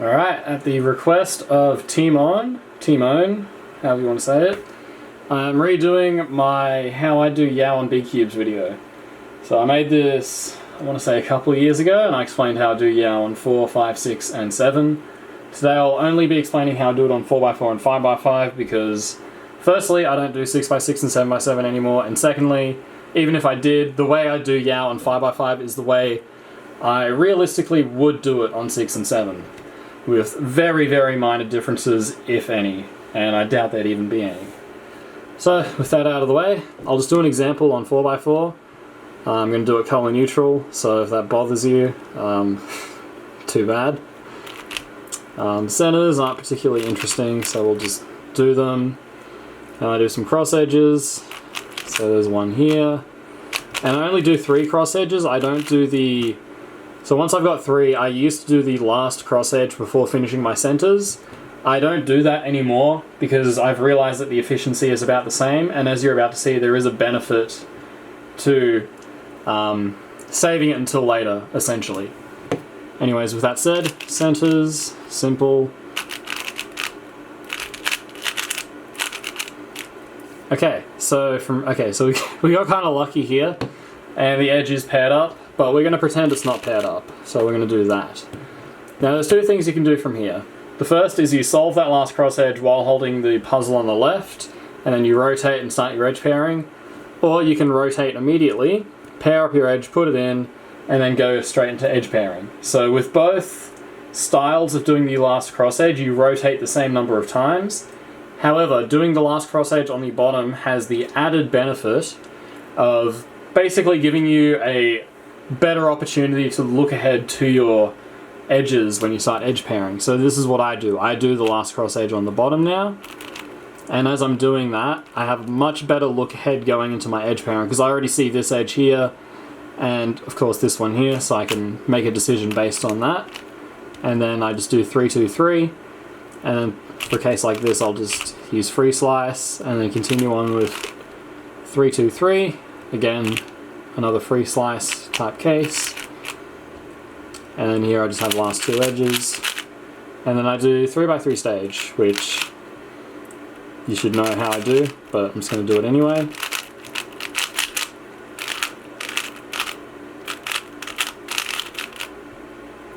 Alright, at the request of Timon, however you want to say it, I'm redoing my How I Do Yao on Big Cubes video. So I made this, I want to say a couple of years ago, and I explained how I do Yao on 4, 5, 6, and 7. Today I'll only be explaining how I do it on 4x4 and 5x5 because, firstly, I don't do 6x6 and 7x7 anymore, and secondly, even if I did, the way I do Yao on 5x5 is the way I realistically would do it on 6 and 7. With very, very minor differences, if any, and I doubt there'd even be any. So, with that out of the way, I'll just do an example on 4x4. I'm going to do it color neutral, so if that bothers you, too bad. Centers aren't particularly interesting, so we'll just do them. And I do some cross edges, so there's one here. And I only do 3 cross edges, I don't do the... So once I've got 3, I used to do the last cross edge before finishing my centers. I don't do that anymore because I've realized that the efficiency is about the same, and as you're about to see, there is a benefit to saving it until later, essentially. Anyways, with that said, centers, simple. Okay, so we got kind of lucky here, and the edge is paired up. But we're going to pretend it's not paired up, so we're going to do that. Now there's 2 things you can do from here. The first is you solve that last cross edge while holding the puzzle on the left, and then you rotate and start your edge pairing. Or you can rotate immediately, pair up your edge, put it in, and then go straight into edge pairing. So with both styles of doing the last cross edge, you rotate the same number of times. However, doing the last cross edge on the bottom has the added benefit of basically giving you a better opportunity to look ahead to your edges when you start edge pairing. So this is what I do. I do the last cross edge on the bottom now, and as I'm doing that, I have a much better look ahead going into my edge pairing because I already see this edge here, and of course this one here, so I can make a decision based on that. And then I just do 3, 2, 3, and then for a case like this, I'll just use free slice, and then continue on with 3, 2, 3, again, another free slice type case, and then here I just have the last 2 edges, and then I do 3x3 stage, which you should know how I do, but I'm just going to do it anyway.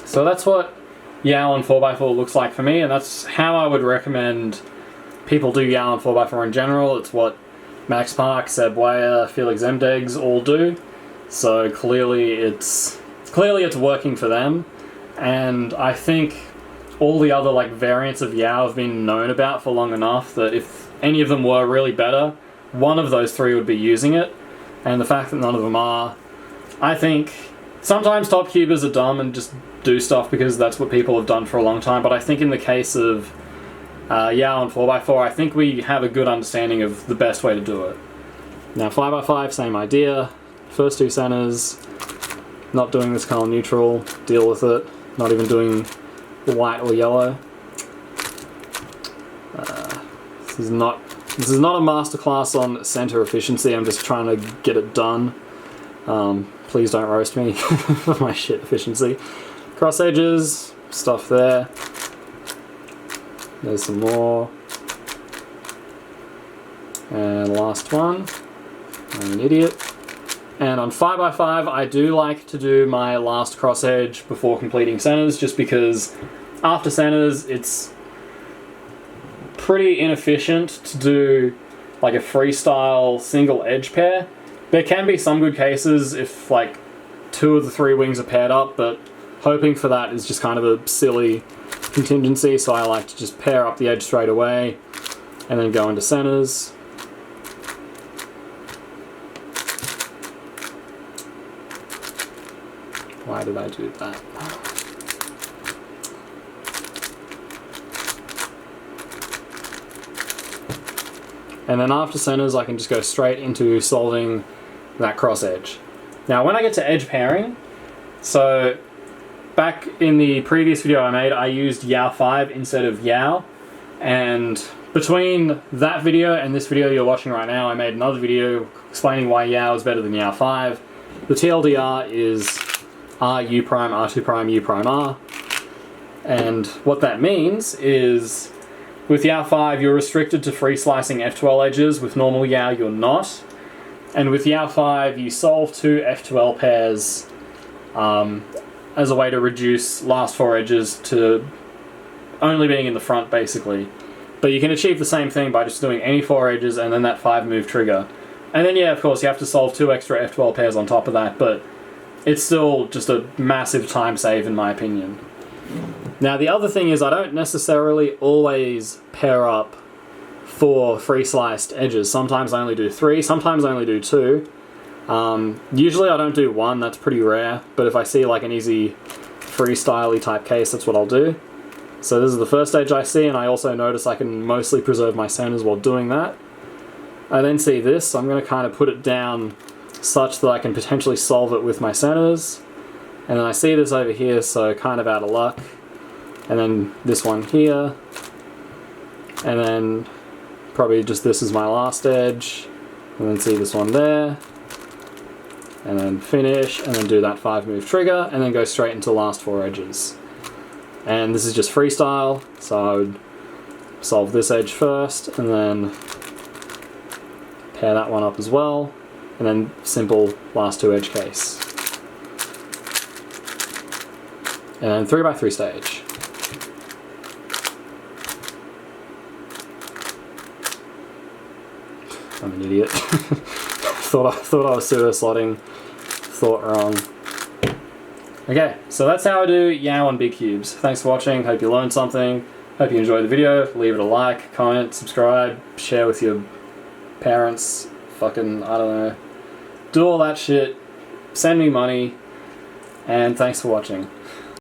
So that's what Yao on 4x4 looks like for me, and that's how I would recommend people do Yao on 4x4 in general. It's what Max Park, Seb Weyer, Felix Emdegs all do. So clearly it's working for them, and I think all the other variants of Yao have been known about for long enough that if any of them were really better, one of those 3 would be using it. And the fact that none of them are, I think sometimes top cubers are dumb and just do stuff because that's what people have done for a long time, but I think in the case of Yao on 4x4, I think we have a good understanding of the best way to do it. Now 5x5, same idea. First 2 centers, not doing this color neutral, deal with it, not even doing white or yellow. This is not a masterclass on center efficiency, I'm just trying to get it done. Please don't roast me for my shit efficiency. Cross edges, stuff there. There's some more. And last one. I'm an idiot. And on 5x5, I do like to do my last cross edge before completing centers, just because after centers, it's pretty inefficient to do a freestyle single edge pair. There can be some good cases if 2 of the 3 wings are paired up, but hoping for that is just kind of a silly contingency, so I like to just pair up the edge straight away and then go into centers. Why did I do that? And then after centers, I can just go straight into solving that cross edge. Now when I get to edge pairing, so back in the previous video I made, I used Yao 5 instead of Yao, and between that video and this video you're watching right now, I made another video explaining why Yao is better than Yao 5. The TLDR is R, U prime, R2 prime, U prime, R. And what that means is with Yao 5 you're restricted to free slicing F12 edges, with normal Yao you're not. And with Yao 5 you solve 2 F12 pairs as a way to reduce last 4 edges to only being in the front basically. But you can achieve the same thing by just doing any 4 edges and then that 5 move trigger. And then yeah, of course you have to solve 2 extra F12 pairs on top of that, but it's still just a massive time save in my opinion. Now the other thing is I don't necessarily always pair up 4 free sliced edges. Sometimes I only do 3, sometimes I only do 2. Usually I don't do 1, that's pretty rare, but if I see like an easy freestyle-y type case, that's what I'll do. So this is the first edge I see, and I also notice I can mostly preserve my centers while doing that. I then see this, so I'm going to kind of put it down such that I can potentially solve it with my centers. And then I see this over here, so kind of out of luck. And then this one here. And then probably just this is my last edge. And then see this one there. And then finish, and then do that 5 move trigger, and then go straight into the last 4 edges. And this is just freestyle, so I would solve this edge first, and then pair that one up as well, and then simple last 2 edge case. And then 3x3 stage. I'm an idiot. thought I was pseudo slotting. Thought wrong. Okay, so that's how I do Yao on big cubes. Thanks for watching, hope you learned something, hope you enjoyed the video. Leave it a like, comment, subscribe, share with your parents, fucking, I don't know. Do all that shit, send me money, and thanks for watching.